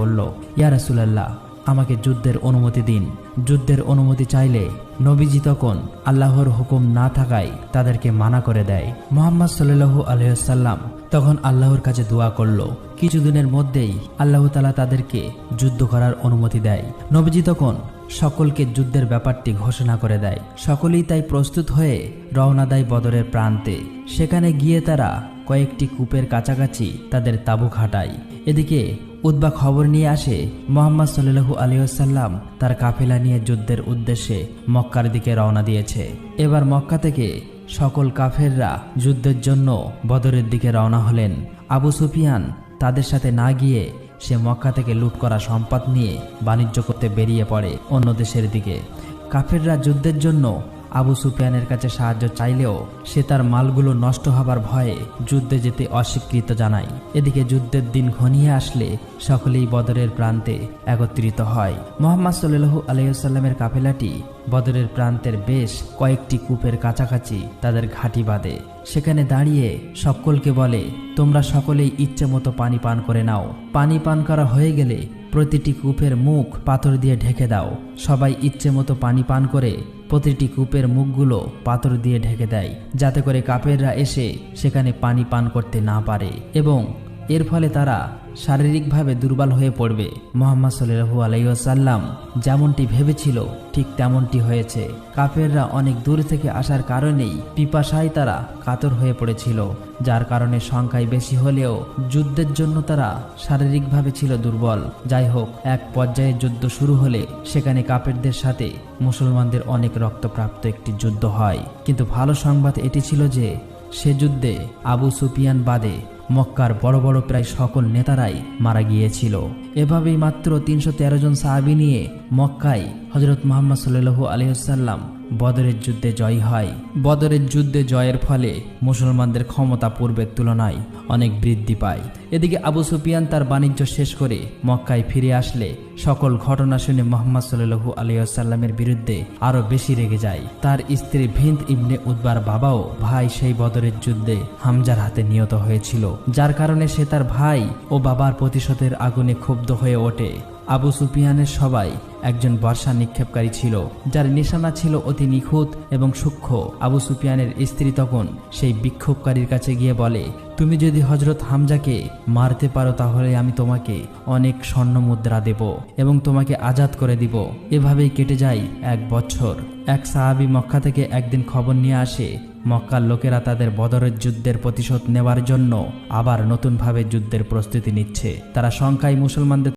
বলল, ইয়া রাসূলুল্লাহ, আমাকে যুদ্ধের অনুমতি দিন। যুদ্ধের অনুমতি চাইলে নবীজি তখন আল্লাহর হুকুম না থাকায় তাদেরকে মানা করে দেয়। মুহাম্মদ সাল্লাল্লাহু আলাইহি ওয়াসাল্লাম তখন আল্লাহর কাছে দোয়া করল। কিছুদিনের মধ্যেই আল্লাহ তাআলা তাদেরকে যুদ্ধ করার অনুমতি দেয়। নবীজি তখন সকলকে যুদ্ধের ব্যাপারটি ঘোষণা করে দেয়। সকলেই তাই প্রস্তুত হয়ে রওনা দেয় বদরের প্রান্তে। সেখানে গিয়ে তারা কয়েকটি কূপের কাছাকাছি তাদের তাঁবু খাটায়। এদিকে উতবা খবর নিয়ে আসে মুহাম্মদ সাল্লাল্লাহু আলাইহি ওয়াসাল্লাম তার কাফেলা নিয়ে যুদ্ধের উদ্দেশ্যে মক্কার দিকে রওনা দিয়েছে। এবার মক্কা থেকে সকল কাফেররা যুদ্ধের জন্য বদরের দিকে রওনা হলেন। আবু সুফিয়ান তাদের সাথে না গিয়ে সে মক্কা থেকে লুট করা সম্পদ নিয়ে বাণিজ্য করতে বেরিয়ে পড়ে অন্য দেশের দিকে। কাফেররা যুদ্ধের জন্য আবু সুফিয়ানের কাছে সাহায্য চাইলেও সে তার মালগুলো নষ্ট হবার ভয়ে যুদ্ধে যেতে অস্বীকৃত জানায়। এদিকে যুদ্ধের দিন ঘনিয়ে আসলে সকলেই বদরের প্রান্তে একত্রিত হয়। মুহাম্মদ সাল্লাল্লাহু আলাইহি ওয়াসাল্লামের কাফেলাটি বদরের প্রান্তের বেশ কয়েকটি কূপের কাছাকাছি তাদের ঘাঁটি বাঁধে। সেখানে দাঁড়িয়ে সকলকে বলে, তোমরা সকলেই ইচ্ছে মতো পানি পান করে নাও। পানি পান করা হয়ে গেলে প্রতিটি কূপের মুখ পাথর দিয়ে ঢেকে দাও। সবাই ইচ্ছে মতো পানি পান করে প্রতিটি কূপের মুখগুলো পাথর দিয়ে ঢেকে দেয়, যাতে করে কাফেররা এসে সেখানে পানি পান করতে না পারে এবং এর ফলে তারা শারীরিকভাবে দুর্বল হয়ে পড়বে। মুহাম্মদ সাল্লাল্লাহু আলাইহি ওয়াসাল্লাম যেমনটি ভেবেছিল ঠিক তেমনটি হয়েছে। কাফেররা অনেক দূর থেকে আসার কারণেই পিপাসায় তারা কাতর হয়ে পড়েছিল, যার কারণে সংখ্যায় বেশি হলেও যুদ্ধের জন্য তারা শারীরিকভাবে ছিল দুর্বল। যাই হোক, এক পর্যায়ে যুদ্ধ শুরু হলে সেখানে কাফেরদের সাথে মুসলমানদের অনেক রক্তপ্রাপ্ত একটি যুদ্ধ হয়। কিন্তু ভালো সংবাদ এটি ছিল যে সে যুদ্ধে আবু সুফিয়ান বাদে মক্কার বড় বড় প্রায় সকল নেতারাই মারা গিয়েছিল। এভাবেই মাত্র ৩১৩ জন সাহাবী নিয়ে মক্কায় হযরত মুহাম্মদ সাল্লাল্লাহু আলাইহি ওয়াসাল্লাম বদরের যুদ্ধে জয়ী হয়। বদরের যুদ্ধে জয়ের ফলে মুসলমানদের ক্ষমতা পূর্বের তুলনায় অনেক বৃদ্ধি পায়। এদিকে আবু সুফিয়ান তার বাণিজ্য শেষ করে মক্কায় ফিরে আসলে সকল ঘটনা শুনে মুহাম্মদ সাল্লাল্লাহু আলাইহি ওয়াসাল্লামের বিরুদ্ধে আরো বেশি রেগে যায়। তার স্ত্রী ভিন্দ ইবনে উতবার বাবাও ভাই সেই বদরের যুদ্ধে হামজার হাতে নিহত হয়েছিল, যার কারণে সে তার ভাই ও বাবার প্রতিশোধের আগুনে ক্ষুব্ধ হয়ে ওঠে। আবু সুফিয়ানের সবাই একজন বর্ষা নিক্ষেপকারী ছিল, যার নিশানা ছিল অতি নিখুঁত এবং সূক্ষ্ম। আবু সুফিয়ানের স্ত্রী তখন সেই বিক্ষোভকারীর কাছে গিয়ে বলে, তুমি যদি হযরত হামজাকে মারতে পারো তাহলে আমি তোমাকে অনেক স্বর্ণ মুদ্রা দেব এবং তোমাকে আজাদ করে দিব। এভাবেই কেটে যায় 1 বছর। এক সাহাবী মক্কা থেকে একদিন খবর নিয়ে আসে মক্কার লোকেরা তাদের বদরের যুদ্ধের প্রতিশোধ নেওয়ার জন্য আবার নতুনভাবে যুদ্ধের প্রস্তুতি নিচ্ছে। তারা সংখ্যায় মুসলমানদের